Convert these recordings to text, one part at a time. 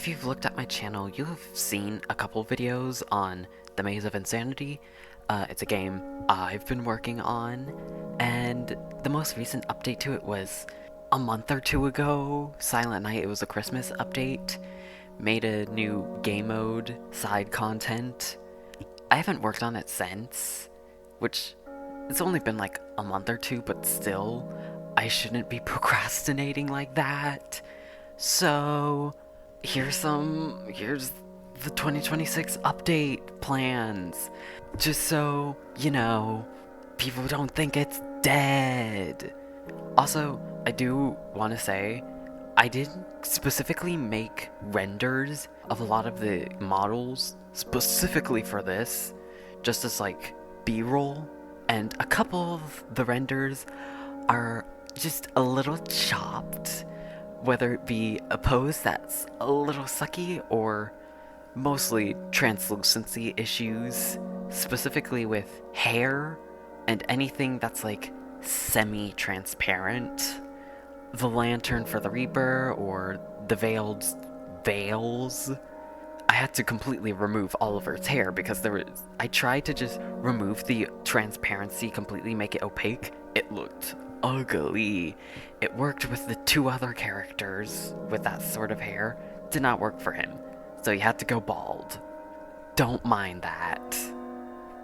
If you've looked at my channel, you have seen a couple videos on The Maze of Insanity. It's a game I've been working on, and the most recent update to it was a month or two ago. Silent Night, it was a Christmas update. Made a new game mode, side content. I haven't worked on it since, which it's only been like a month or two, but still, I shouldn't be procrastinating like that. So, here's the 2026 update plans. Just so, people don't think it's dead. Also, I do want to say, I didn't specifically make renders of a lot of the models specifically for this, just as like B-roll, and a couple of the renders are just a little chopped, whether it be a pose that's a little sucky or mostly translucency issues, specifically with hair and anything that's like semi-transparent. The lantern for the Reaper or the veiled veils. I had to completely remove Oliver's hair because I tried to just remove the transparency completely, make it opaque. It looked ugly. It worked with the two other characters with that sort of hair. Did not work for him, so he had to go bald. Don't mind that.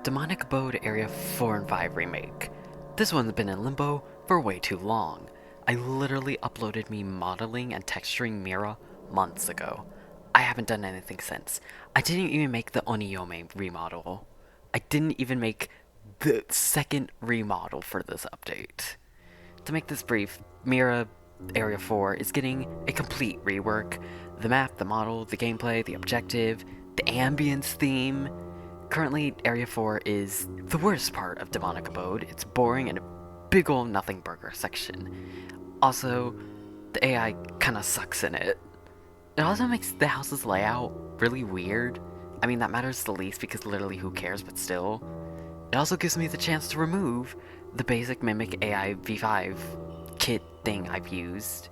Demonic Abode Area 4 and 5 remake. This one's been in limbo for way too long. I literally uploaded me modeling and texturing Mira months ago. I haven't done anything since. I didn't even make the Oniyome remodel. I didn't even make the second remodel for this update. To make this brief, Mira Area 4 is getting a complete rework. The map, the model, the gameplay, the objective, the ambience theme. Currently, Area 4 is the worst part of Demonic Abode. It's boring and a big ol' nothing burger section. Also, the AI kinda sucks in it. It also makes the house's layout really weird. I mean, that matters the least because literally who cares, but still. It also gives me the chance to remove the basic Mimic AI V5 kit thing I've used,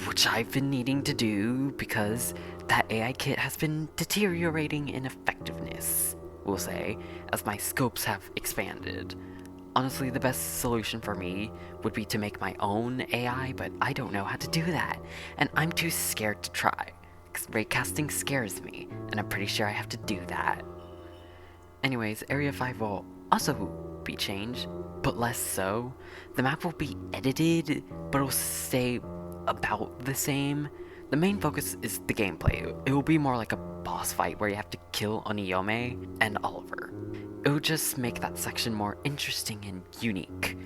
which I've been needing to do because that AI kit has been deteriorating in effectiveness, we'll say, as my scopes have expanded. Honestly, the best solution for me would be to make my own AI, but I don't know how to do that, and I'm too scared to try, because raycasting scares me, and I'm pretty sure I have to do that. Anyways, Area 5 will also be changed, but less so. The map will be edited, but it'll stay about the same. The main focus is the gameplay. It will be more like a boss fight where you have to kill Oniyome and Oliver. It will just make that section more interesting and unique.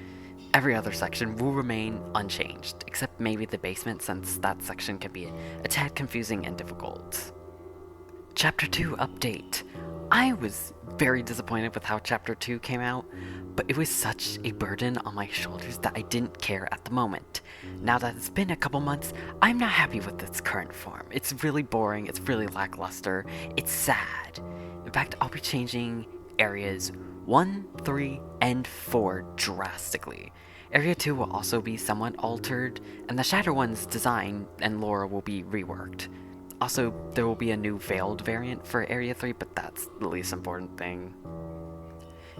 Every other section will remain unchanged, except maybe the basement, since that section can be a tad confusing and difficult. Chapter 2 update. I was very disappointed with how Chapter 2 came out, but it was such a burden on my shoulders that I didn't care at the moment. Now that it's been a couple months, I'm not happy with its current form. It's really boring, it's really lackluster, it's sad. In fact, I'll be changing areas 1, 3, and 4 drastically. Area 2 will also be somewhat altered, and the Shatter One's design and lore will be reworked. Also, there will be a new veiled variant for Area 3, but that's the least important thing.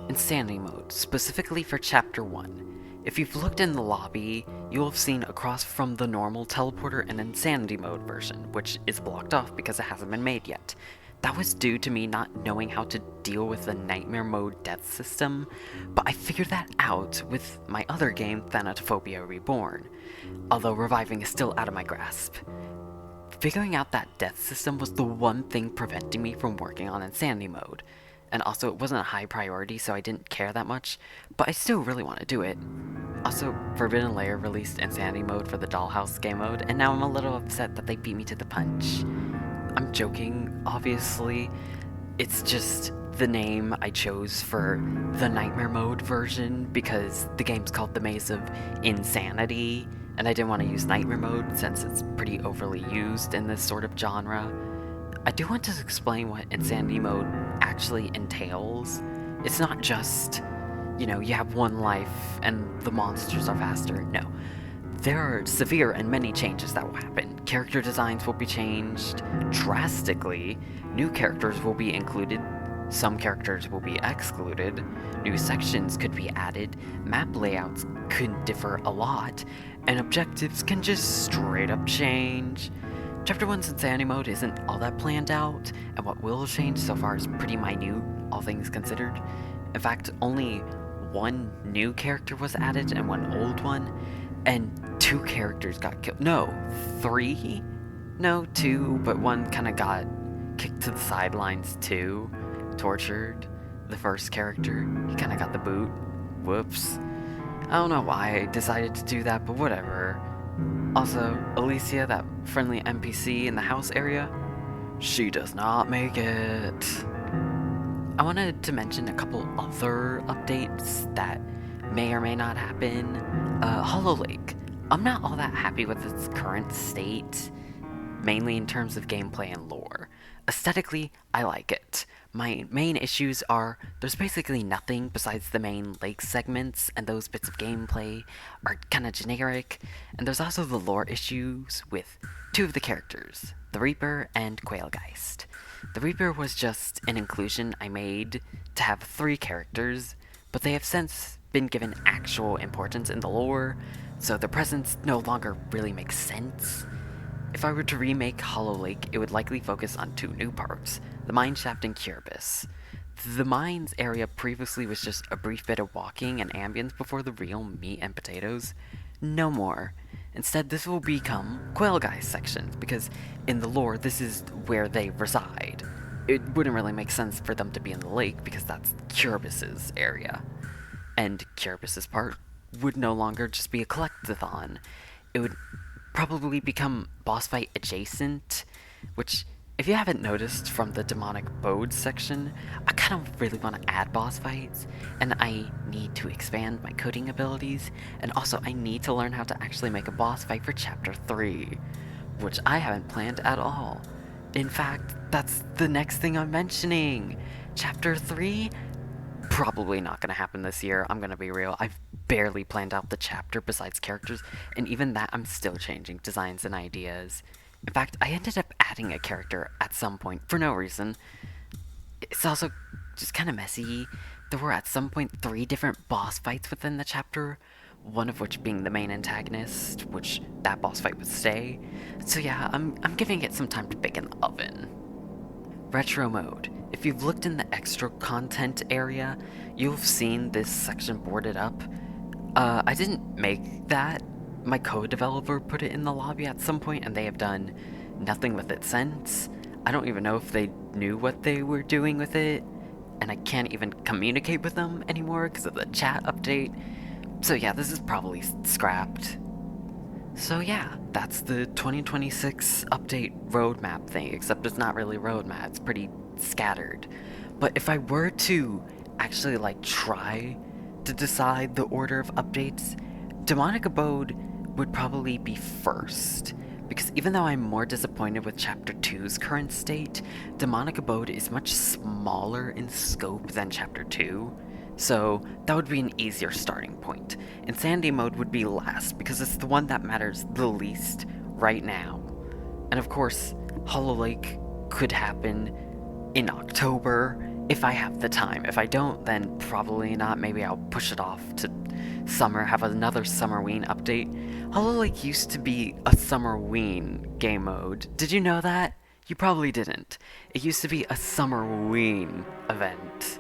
Insanity mode, specifically for Chapter 1. If you've looked in the lobby, you'll have seen across from the normal teleporter an Insanity mode version, which is blocked off because it hasn't been made yet. That was due to me not knowing how to deal with the Nightmare Mode death system, but I figured that out with my other game, Thanatophobia Reborn, although reviving is still out of my grasp. Figuring out that death system was the one thing preventing me from working on Insanity Mode, and also it wasn't a high priority, so I didn't care that much, but I still really want to do it. Also, Forbidden Lair released Insanity Mode for the Dollhouse game mode, and now I'm a little upset that they beat me to the punch. I'm joking, obviously. It's just the name I chose for the Nightmare Mode version because the game's called The Maze of Insanity, and I didn't want to use Nightmare Mode since it's pretty overly used in this sort of genre. I do want to explain what Insanity Mode actually entails. It's not just, you have one life and the monsters are faster. No. There are severe and many changes that will happen. character designs will be changed drastically, new characters will be included, some characters will be excluded, new sections could be added, map layouts could differ a lot, and objectives can just straight up change. Chapter 1's Insanity Mode isn't all that planned out, and what will change so far is pretty minute, all things considered. In fact, only one new character was added and one old one, and 2 characters got killed. No, 3? No, 2, but one kind of got kicked to the sidelines too, tortured. The first character, he kind of got the boot. Whoops. I don't know why I decided to do that, but whatever. Also, Alicia, that friendly NPC in the house area, she does not make it. I wanted to mention a couple other updates that may or may not happen. Hollow Lake. I'm not all that happy with its current state, mainly in terms of gameplay and lore. Aesthetically, I like it. My main issues are there's basically nothing besides the main lake segments, and those bits of gameplay are kind of generic, and there's also the lore issues with 2 of the characters, the Reaper and Quailgeist. The Reaper was just an inclusion I made to have 3 characters, but they have since been given actual importance in the lore, so their presence no longer really makes sense. If I were to remake Hollow Lake, it would likely focus on 2 new parts, the mine shaft and Curibus. The mines area previously was just a brief bit of walking and ambience before the real meat and potatoes. No more. Instead, this will become Quailgeist sections, because in the lore, this is where they reside. It wouldn't really make sense for them to be in the lake, because that's Curibus's area. And Curibus's part would no longer just be a collectathon. It would probably become boss fight adjacent, which, if you haven't noticed from the demonic abode section, I kind of really want to add boss fights, and I need to expand my coding abilities, and also I need to learn how to actually make a boss fight for Chapter 3, which I haven't planned at all. In fact, that's the next thing I'm mentioning. Chapter 3? Probably not going to happen this year, I'm going to be real. I've barely planned out the chapter besides characters, and even that I'm still changing designs and ideas. In fact, I ended up adding a character at some point for no reason. It's also just kind of messy. There were at some point 3 different boss fights within the chapter, one of which being the main antagonist, which that boss fight would stay. So yeah, I'm giving it some time to bake in the oven. Retro mode. If you've looked in the extra content area, you've seen this section boarded up. I didn't make that. My co-developer put it in the lobby at some point, and they have done nothing with it since. I don't even know if they knew what they were doing with it, and I can't even communicate with them anymore because of the chat update. So yeah, this is probably scrapped. So yeah, that's the 2026 update roadmap thing, except it's not really roadmap, it's pretty scattered. But if I were to actually try to decide the order of updates, Demonic Abode would probably be first, because even though I'm more disappointed with Chapter 2's current state, Demonic Abode is much smaller in scope than Chapter 2, so that would be an easier starting point. Insanity Mode would be last, because it's the one that matters the least right now. And of course, Hollow Lake could happen in October, if I have the time. If I don't, then probably not. Maybe I'll push it off to summer, have another Summerween update. Hollow Lake used to be a Summerween game mode. Did you know that? You probably didn't. It used to be a Summerween event.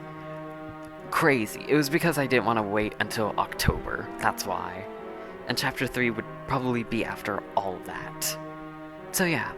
Crazy. It was because I didn't want to wait until October. That's why. And Chapter 3 would probably be after all of that. So yeah,